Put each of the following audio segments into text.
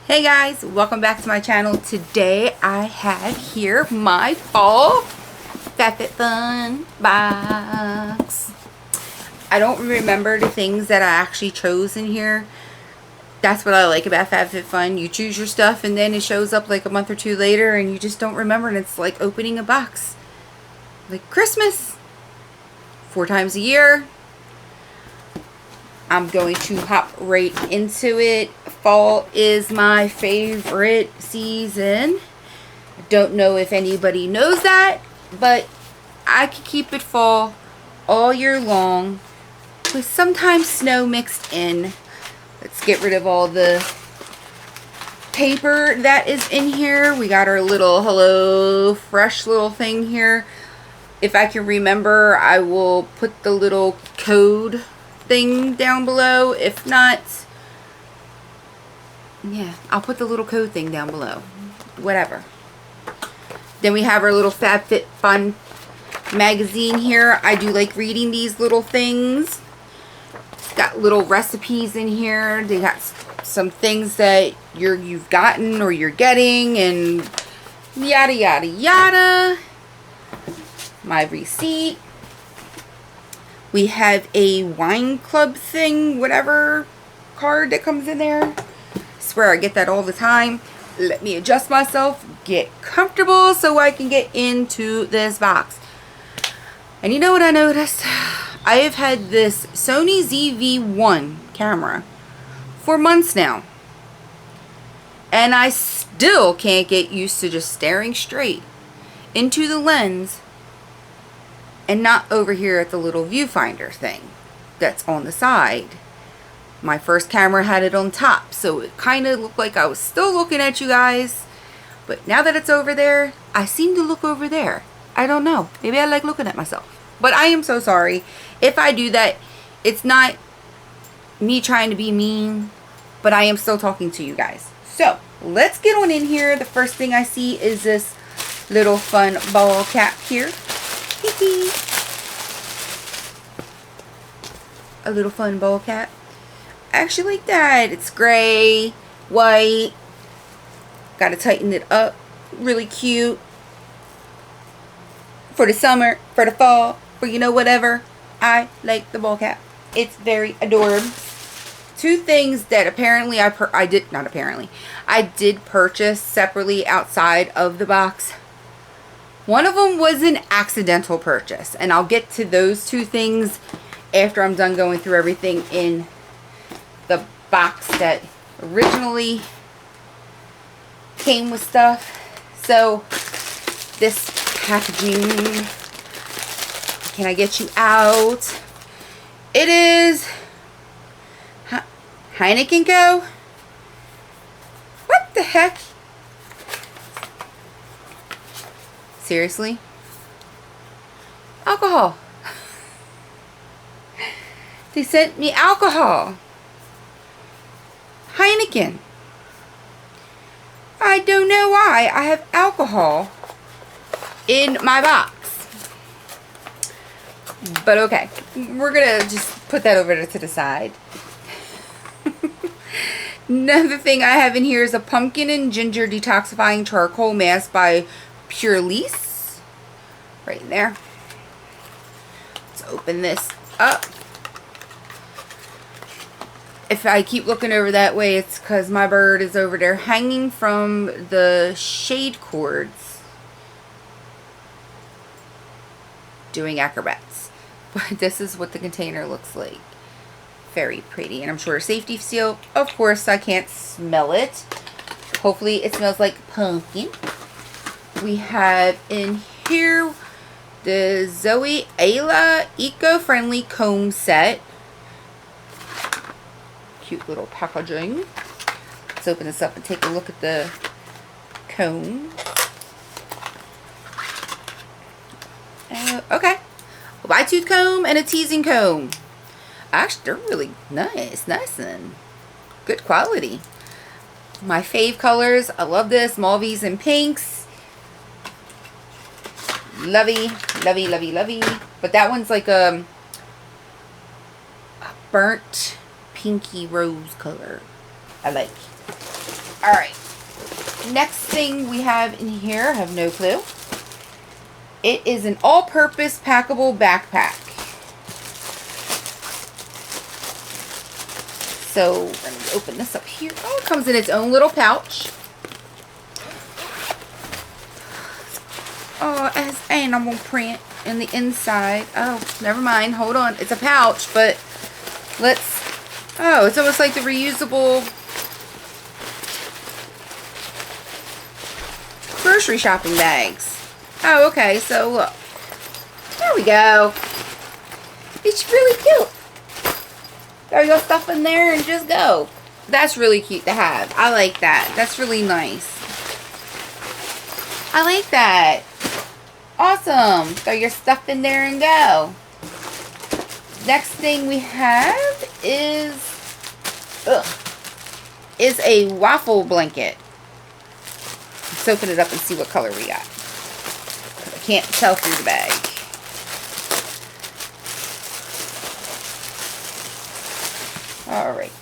Hey guys, welcome back to my channel. Today I have here my Fall FabFitFun box. I don't remember the things that I actually chose in here. That's what I like about FabFitFun. You choose your stuff and then it shows up like a month or two later and you just don't remember, and it's like opening a box. Like Christmas. 4 times a year. I'm going to hop right into it. Fall is my favorite season. I don't know if anybody knows that, but I can keep it fall all year long with sometimes snow mixed in. Let's get rid of all the paper that is in here. We got our little Hello Fresh little thing here. If I can remember, I will put the little code thing down below. If not, yeah, I'll put the little code thing down below. Whatever. Then we have our little FabFitFun magazine here. I do like reading these little things. It's got little recipes in here. They got some things that you've gotten or you're getting and yada yada yada. My receipt. We have a wine club thing, whatever card that comes in there. I swear I get that all the time. Let me adjust myself, get comfortable so I can get into this box. And you know what I noticed? I have had this Sony ZV-1 camera for months now. And I still can't get used to just staring straight into the lens and not over here at the little viewfinder thing that's on the side. My first camera had it on top, so it kind of looked like I was still looking at you guys. But now that it's over there, I seem to look over there. I don't know. Maybe I like looking at myself. But I am so sorry. If I do that, it's not me trying to be mean, but I am still talking to you guys. So, let's get on in here. The first thing I see is this little fun ball cap here. A little fun ball cap. I actually like that. It's gray, white. Gotta tighten it up. Really cute. For the summer, for the fall, for you know whatever. I like the ball cap. It's very adorable. 2 things that apparently I did purchase separately outside of the box. One of them was an accidental purchase, and I'll get to those 2 things after I'm done going through everything in the box that originally came with stuff. So, this packaging, can I get you out? It is Heineken Co. What the heck? Seriously? Alcohol. They sent me alcohol. Heineken. I don't know why I have alcohol in my box. But okay. We're going to just put that over to the side. Another thing I have in here is a pumpkin and ginger detoxifying charcoal mask by Pure Lease. Right in there. Let's open this up. If I keep looking over that way, it's because my bird is over there hanging from the shade cords doing acrobats. But this is what the container looks like. Very pretty. And I'm sure a safety seal. Of course, I can't smell it. Hopefully it smells like pumpkin. We have in here the Zoe Ayla eco-friendly comb set. Cute little packaging. Let's open this up and take a look at the comb. Okay. A wide tooth comb and a teasing comb. Actually, they're really nice. Nice and good quality. My fave colors. I love this. Mauves and pinks. Lovey. Lovey, lovey, lovey. But that one's like a burnt pinky rose color. I like. Alright. Next thing we have in here, I have no clue. It is an all-purpose packable backpack. So, we're going to open this up here. Oh, it comes in its own little pouch. Oh, it has animal print in the inside. Oh, never mind. Hold on. It's a pouch, but let's... Oh, it's almost like the reusable grocery shopping bags. Oh, okay. So, look. There we go. It's really cute. Throw your stuff in there and just go. That's really cute to have. I like that. That's really nice. I like that. Awesome. Throw your stuff in there and go. Next thing we have is a waffle blanket. Let's open it up and see what color we got. I can't tell through the bag. Alright.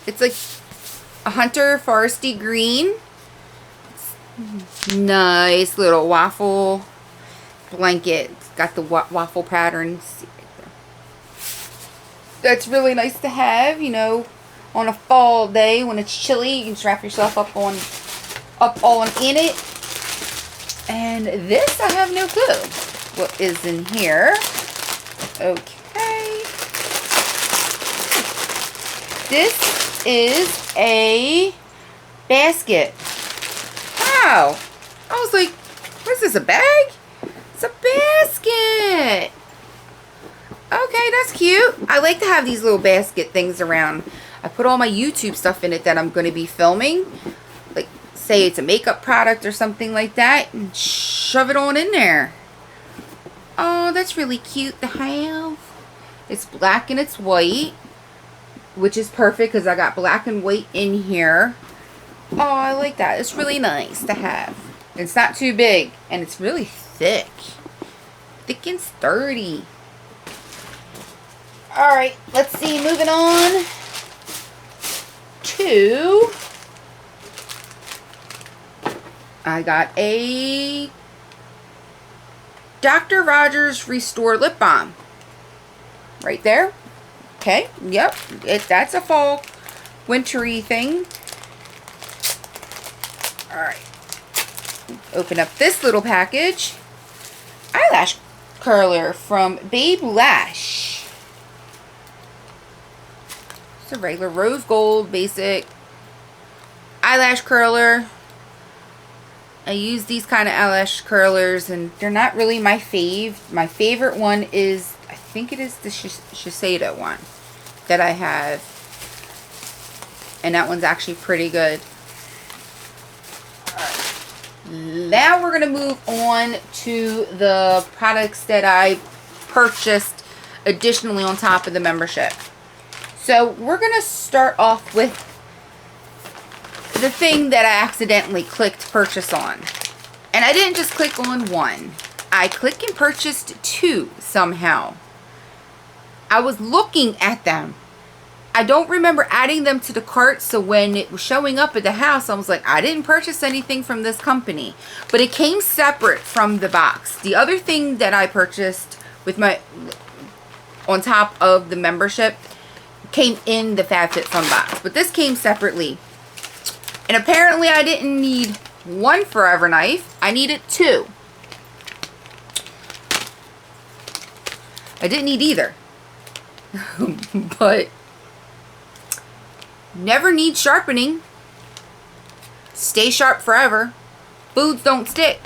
It's like a hunter foresty green. Nice little waffle blanket. It's got the waffle patterns. That's really nice to have, you know, on a fall day when it's chilly. You can just wrap yourself up all in it. And this, I have no clue what is in here. Okay. This is a basket. Wow. I was like, what is this, a bag? It's a basket. Okay, that's cute. I like to have these little basket things around. I put all my YouTube stuff in it that I'm going to be filming. Like, say it's a makeup product or something like that. And shove it on in there. Oh, that's really cute to have. It's black and it's white. Which is perfect because I got black and white in here. Oh, I like that. It's really nice to have. It's not too big. And it's really thick. Thick and sturdy. Alright, let's see. Moving on to... I got a Dr. Rogers Restore Lip Balm. Right there. Okay, yep. That's a fall wintry thing. Alright. Open up this little package. Eyelash curler from Babe Lash. It's a regular rose gold basic eyelash curler. I use these kind of eyelash curlers and they're not really my fave. My favorite one is, I think it is the Shiseido one that I have. And that one's actually pretty good. Now we're going to move on to the products that I purchased additionally on top of the membership. So we're going to start off with the thing that I accidentally clicked purchase on. And I didn't just click on one. I clicked and purchased two somehow. I was looking at them. I don't remember adding them to the cart, so when it was showing up at the house, I was like, I didn't purchase anything from this company. But it came separate from the box. The other thing that I purchased with my, on top of the membership, came in the FabFitFun box. But this came separately. And apparently I didn't need one forever knife. I needed two. I didn't need either. But never need sharpening. Stay sharp forever. Foods don't stick.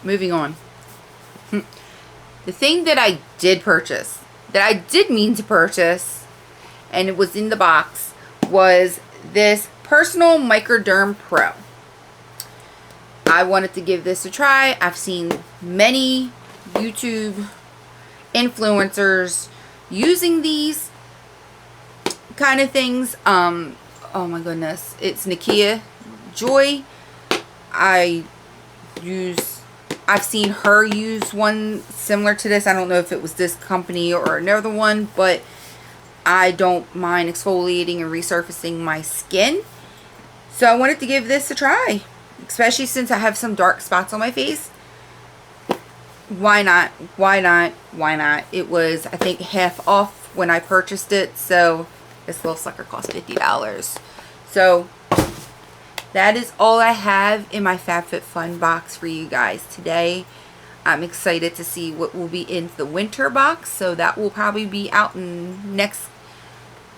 Moving on. The thing that I did purchase, that I did mean to purchase, and it was in the box, was this Personal Microderm Pro. I wanted to give this a try. I've seen many YouTube influencers using these kind of things. Oh my goodness. It's Nakia Joy. I've seen her use one similar to this. I don't know if it was this company or another one, but I don't mind exfoliating and resurfacing my skin. So I wanted to give this a try, especially since I have some dark spots on my face. Why not? Why not? Why not? It was, I think, half off when I purchased it. So this little sucker cost $50. So that is all I have in my FabFitFun box for you guys today. I'm excited to see what will be in the winter box. So that will probably be out in next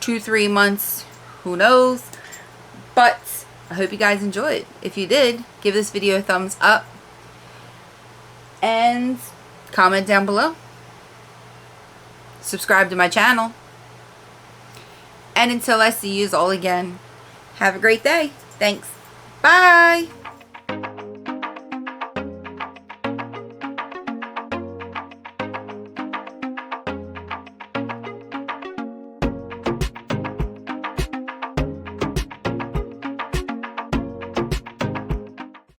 2-3 months. Who knows? But I hope you guys enjoyed. If you did, give this video a thumbs up. And comment down below. Subscribe to my channel. And until I see you all again, have a great day. Thanks. Bye.